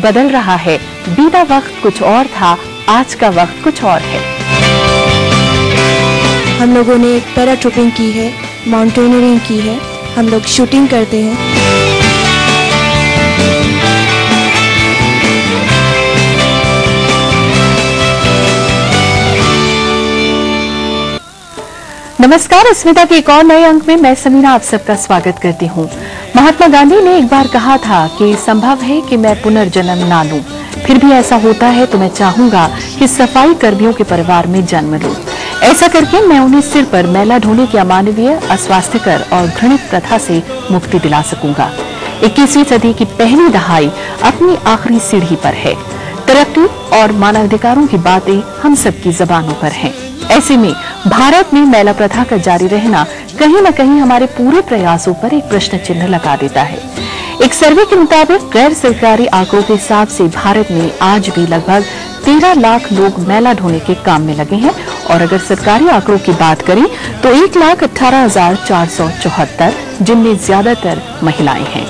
बदल रहा है। बीता वक्त कुछ और था, आज का वक्त कुछ और है। हम लोगों ने पैराट्रूपिंग की है, माउंटेनियरिंग की है, हम लोग शूटिंग करते हैं। नमस्कार, अस्मिता के एक और नए अंक में मैं समीना आप सबका स्वागत करती हूँ। महात्मा गांधी ने एक बार कहा था कि संभव है कि मैं पुनर्जन्म ना लूं, फिर भी ऐसा होता है तो मैं चाहूंगा कि सफाई कर्मियों के परिवार में जन्म लूं। ऐसा करके मैं उन्हें सिर पर मैला ढोने की अमानवीय, अस्वास्थ्यकर और घृणित प्रथा से मुक्ति दिला सकूंगा। 21वीं सदी की पहली दहाई अपनी आखिरी सीढ़ी पर है। तरक्की और मानवाधिकारों की बातें हम सबकी जबानों पर हैं। ऐसे में भारत में मैला प्रथा का जारी रहना कहीं न कहीं हमारे पूरे प्रयासों पर एक प्रश्न चिन्ह लगा देता है। एक सर्वे के मुताबिक गैर सरकारी आंकड़ों के हिसाब से भारत में आज भी लगभग 13 लाख लोग मैला ढोने के काम में लगे हैं और अगर सरकारी आंकड़ों की बात करें तो 1,18,474, जिनमें ज्यादातर महिलाएं हैं।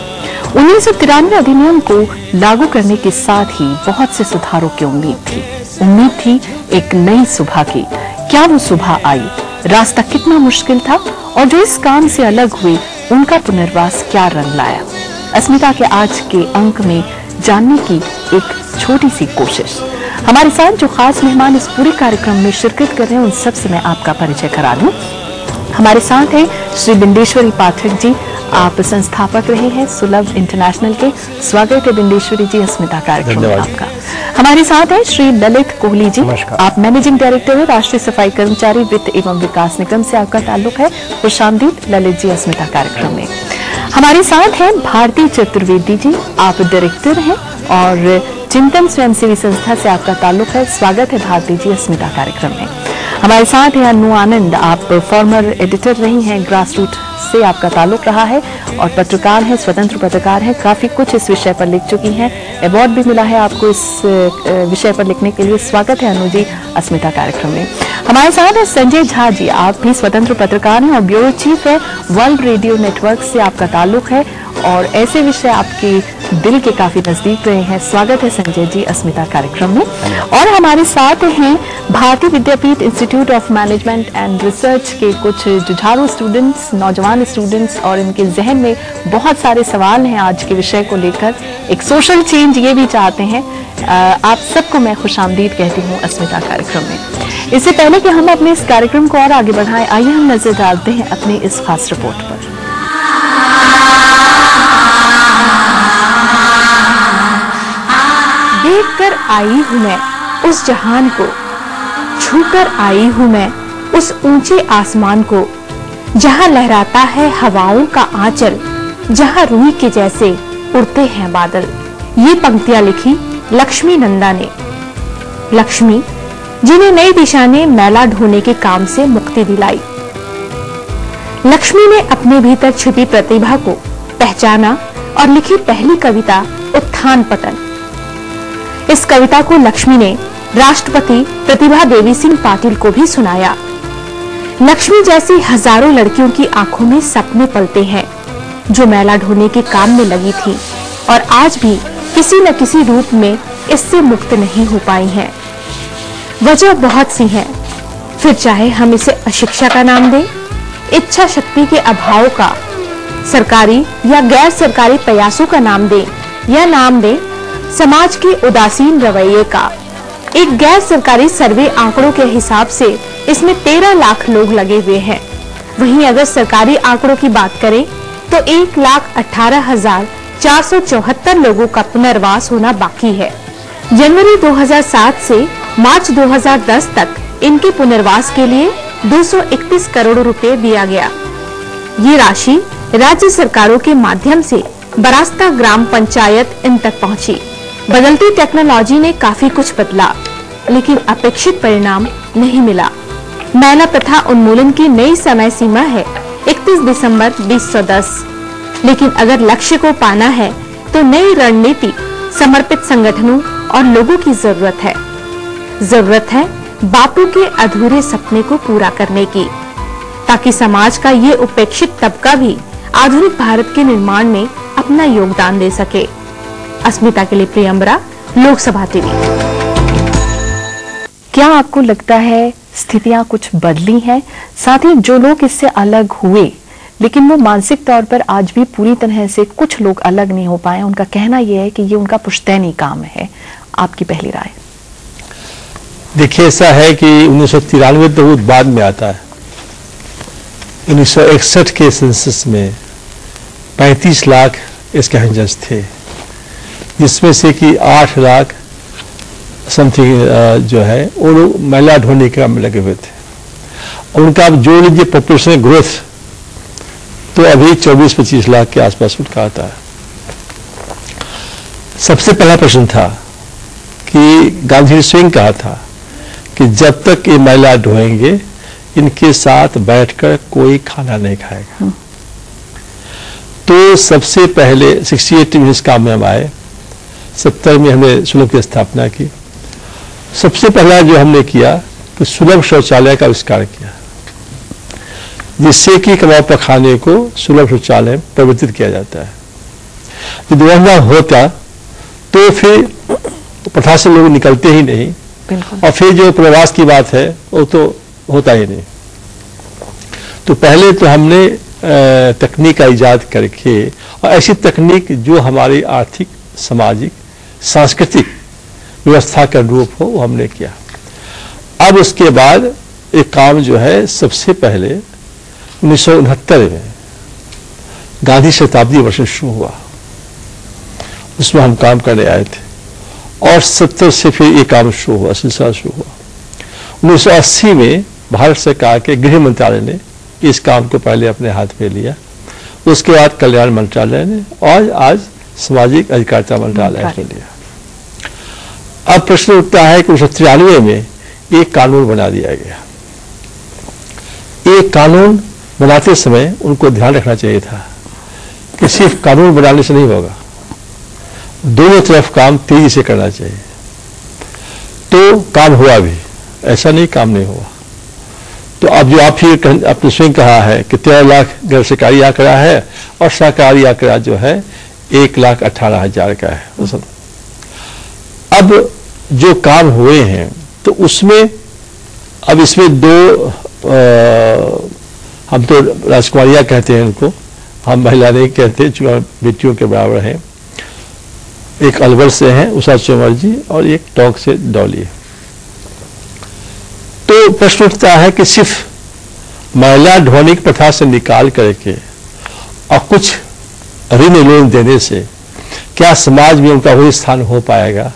1993 अधिनियम को लागू करने के साथ ही बहुत से सुधारों की उम्मीद थी एक नई सुबह की। क्या वो सुबह आई? रास्ता कितना मुश्किल था और जो इस काम से अलग हुए उनका पुनर्वास क्या रंग लाया? अस्मिता के आज के अंक में जानने की एक छोटी सी कोशिश। हमारे साथ जो खास मेहमान इस पूरे कार्यक्रम में शिरकत कर रहे हैं उन सबसे मैं आपका परिचय करा दूं। हमारे साथ हैं श्री बिंदेश्वरी पाठक जी, आप संस्थापक रहे हैं सुलभ इंटरनेशनल के। स्वागत है बिंदेश्वरी जी अस्मिता कार्यक्रम में आपका। हमारे साथ हैं श्री ललित कोहली जी, आप मैनेजिंग डायरेक्टर है राष्ट्रीय सफाई कर्मचारी वित्त एवं विकास निगम से आपका ताल्लुक है। खुशामदीद ललित जी अस्मिता कार्यक्रम में। हमारे साथ हैं भारती चतुर्वेदी जी, आप डायरेक्टर हैं और चिंतन स्वयंसेवी संस्था से आपका ताल्लुक है। स्वागत है भारती जी अस्मिता कार्यक्रम में। हमारे साथ हैं अनु आनंद, आप फॉर्मर एडिटर रही हैं, ग्रास रूट से आपका ताल्लुक रहा है और पत्रकार हैं, स्वतंत्र पत्रकार हैं, काफी कुछ इस विषय पर लिख चुकी हैं, अवार्ड भी मिला है आपको इस विषय पर लिखने के लिए। स्वागत है अनु जी अस्मिता कार्यक्रम में। हमारे साथ है संजय झा जी, आप भी स्वतंत्र पत्रकार हैं और ब्यूरो चीफ है वर्ल्ड रेडियो नेटवर्क से आपका ताल्लुक है और ऐसे विषय आपके दिल के काफी नजदीक रहे हैं। स्वागत है संजय जी अस्मिता कार्यक्रम में। और हमारे साथ हैं Bharatiya Vidyapeeth institute of management and research के कुछ जुझारू स्टूडेंट्स, नौजवान स्टूडेंट्स, और इनके जहन में बहुत सारे सवाल हैं आज के विषय को लेकर। एक सोशल चेंज ये भी चाहते हैं। आप सबको मैं खुशामदीद कहती हूँ अस्मिता कार्यक्रम में। इससे पहले कि हम अपने इस कार्यक्रम को और आगे बढ़ाएं, आइए हम नजर डालते हैं अपनी इस खास रिपोर्ट पर। देखकर आई हूं मैं उस जहान को, छूकर आई हूं मैं उस ऊंचे आसमान को, जहां लहराता है हवाओं का आंचल, जहां रूई के जैसे उड़ते हैं बादल। ये पंक्तियां लिखी लक्ष्मी नंदा ने। लक्ष्मी जिन्हें नई दिशा ने मैला ढोने के काम से मुक्ति दिलाई। लक्ष्मी ने अपने भीतर छिपी प्रतिभा को पहचाना और लिखी पहली कविता उत्थान पतन। इस कविता को लक्ष्मी ने राष्ट्रपति प्रतिभा देवी सिंह पाटिल को भी सुनाया। लक्ष्मी जैसी हजारों लड़कियों की आंखों में सपने पलते हैं जो मैला ढोने के काम में लगी थी और आज भी किसी न किसी रूप में इससे मुक्त नहीं हो पाई हैं। वजह बहुत सी हैं, फिर चाहे हम इसे अशिक्षा का नाम दें, इच्छा शक्ति के अभाव का, सरकारी या गैर सरकारी प्रयासों का नाम दें, या नाम दें समाज के उदासीन रवैये का। एक गैर सरकारी सर्वे आंकड़ों के हिसाब से इसमें 13 लाख लोग लगे हुए हैं। वहीं अगर सरकारी आंकड़ों की बात करें तो 1,18,474 लोगों का पुनर्वास होना बाकी है। जनवरी 2007 से मार्च 2010 तक इनके पुनर्वास के लिए 231 करोड़ रुपए दिया गया। ये राशि राज्य सरकारों के माध्यम से बरास्ता ग्राम पंचायत इन तक पहुंची। बदलती टेक्नोलॉजी ने काफी कुछ बदला, लेकिन अपेक्षित परिणाम नहीं मिला। मैला प्रथा उन्मूलन की नई समय सीमा है 31 दिसंबर 2010, लेकिन अगर लक्ष्य को पाना है तो नई रणनीति, समर्पित संगठनों और लोगों की जरूरत है। जरूरत है बापू के अधूरे सपने को पूरा करने की, ताकि समाज का ये उपेक्षित तबका भी आधुनिक भारत के निर्माण में अपना योगदान दे सके। अस्मिता के लिए प्रियंबरा, लोकसभा टीवी। क्या आपको लगता है स्थितियां कुछ बदली हैं? साथ ही जो लोग इससे अलग हुए लेकिन वो मानसिक तौर पर आज भी पूरी तरह से कुछ लोग अलग नहीं हो पाए, उनका कहना यह है कि ये उनका पुश्तैनी काम है। आपकी पहली राय? देखिए, ऐसा है कि 1993 तो बहुत बाद में आता है। 1961 के सेंसस में 35 लाख स्कैवेंजर्स थे, जिसमें से कि 8 लाख समथिंग जो है वो लोग महिला ढूंढने के काम में लगे हुए थे। और उनका आप जोड़ लीजिए पॉपुलेशन ग्रोथ, तो अभी 24-25 लाख के आसपास उनका आता है। सबसे पहला प्रश्न था कि गांधी ने स्वयं कहा था कि जब तक ये महिला ढोएंगे इनके साथ बैठकर कोई खाना नहीं खाएगा। तो सबसे पहले 68 में इस काम में हम आए, 70 में हमने सुलभ की स्थापना की। सबसे पहला जो हमने किया कि सुलभ शौचालय का आविष्कार किया, जिससे कि कबाब पखाने को सुलभ शौचालय में परिवर्तित किया जाता है। यदि वह ना होता तो फिर प्रथा से लोग निकलते ही नहीं, और फिर जो प्रवास की बात है वो तो होता ही नहीं। तो पहले तो हमने तकनीक का इजाद करके, और ऐसी तकनीक जो हमारी आर्थिक, सामाजिक, सांस्कृतिक व्यवस्था का रूप हो, वो हमने किया। अब उसके बाद एक काम जो है सबसे पहले 1969 में गांधी शताब्दी वर्ष शुरू हुआ, उसमें हम काम करने आए थे, और 70 से फिर ये काम शुरू हुआ, सिलसिला शुरू हुआ। 1980 में भारत सरकार के गृह मंत्रालय ने इस काम को पहले अपने हाथ में लिया, उसके बाद कल्याण मंत्रालय ने, और आज सामाजिक अधिकारिता मंत्रालय ने लिया। अब प्रश्न उठता है कि 1993 में एक कानून बना दिया गया। एक कानून बनाते समय उनको ध्यान रखना चाहिए था कि सिर्फ कानून बनाने से नहीं होगा, दोनों तरफ काम तेजी से करना चाहिए। तो काम हुआ भी, ऐसा नहीं काम नहीं हुआ। तो अब जो आप ही अपने स्वयं कहा है कि 13 लाख गैर सरकारी आंकड़ा है और सरकारी आंकड़ा जो है 1,18,000 का है। अब जो काम हुए हैं तो उसमें, अब इसमें दो हम तो राजकुमारियां कहते हैं उनको, हम महिला नहीं कहते, जो बेटियों के बराबर हैं। एक अलवर से हैं उषा चौमर जी, और एक टोंक से डॉली। तो प्रश्न उठता है कि सिर्फ महिला ढोने की प्रथा से निकाल करके और कुछ ऋण लोन देने से क्या समाज में उनका वही स्थान हो पाएगा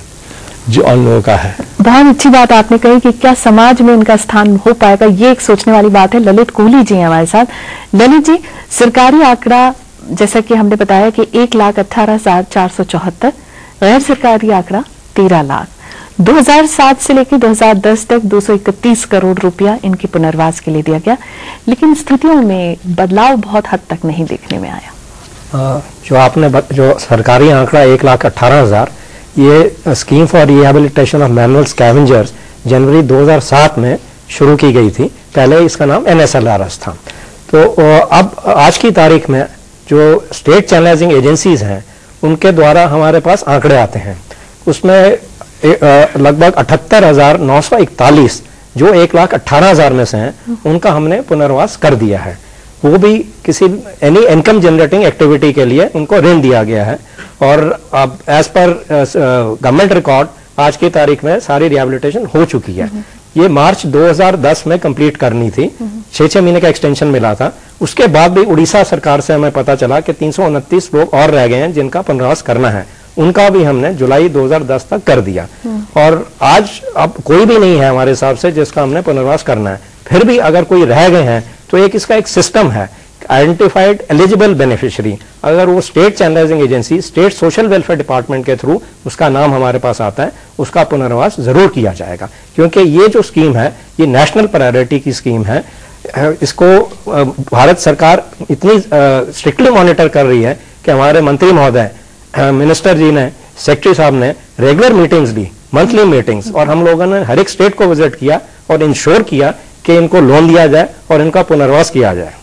जो अन्य लोगों का है? बहुत अच्छी बात आपने कही कि क्या समाज में उनका स्थान हो पाएगा, ये एक सोचने वाली बात है। ललित कोहली जी हैं हमारे साथ। ललित जी, सरकारी आंकड़ा जैसा कि हमने बताया कि 1,18,474, गैर सरकारी आंकड़ा 13 लाख। 2007 से लेकर 2010 तक 231 करोड़ रुपया इनके पुनर्वास के लिए दिया गया, लेकिन स्थितियों में बदलाव बहुत हद तक नहीं देखने में आया। जो सरकारी आंकड़ा 1,18,000, ये scheme for rehabilitation of manual scavengers जनवरी 2007 में शुरू की गई थी। पहले इसका नाम NSLRS था। तो अब आज की तारीख में जो स्टेट चैनलाइजिंग एजेंसीज हैं उनके द्वारा हमारे पास आंकड़े आते हैं, उसमें लगभग 78,941 जो 1,18,000 में से हैं उनका हमने पुनर्वास कर दिया है। वो भी किसी एनी इनकम जनरेटिंग एक्टिविटी के लिए उनको ऋण दिया गया है। और अब एज पर गवर्नमेंट रिकॉर्ड आज की तारीख में सारी रिहेबिलिटेशन हो चुकी है। ये मार्च 2010 में कंप्लीट करनी थी, 6 महीने का एक्सटेंशन मिला था। उसके बाद भी उड़ीसा सरकार से हमें पता चला कि 329 लोग और रह गए हैं जिनका पुनर्वास करना है, उनका भी हमने जुलाई 2010 तक कर दिया। और आज अब कोई भी नहीं है हमारे हिसाब से जिसका हमने पुनर्वास करना है। फिर भी अगर कोई रह गए हैं तो इसका एक सिस्टम है, आइडेंटिफाइड एलिजिबल बेनिफिशियरी, अगर वो state channelising agency, state social welfare department के थ्रू उसका नाम हमारे पास आता है, उसका पुनर्वास जरूर किया जाएगा। क्योंकि ये जो स्कीम है ये नेशनल प्रायोरिटी की स्कीम है। इसको भारत सरकार इतनी स्ट्रिक्टली मॉनिटर कर रही है कि हमारे मंत्री महोदय, मिनिस्टर जी ने, सेक्रेटरी साहब ने रेगुलर मीटिंग्स ली, मंथली मीटिंग्स, और हम लोगों ने हर एक स्टेट को विजिट किया और इंश्योर किया कि इनको लोन दिया जाए और इनका पुनर्वास किया जाए।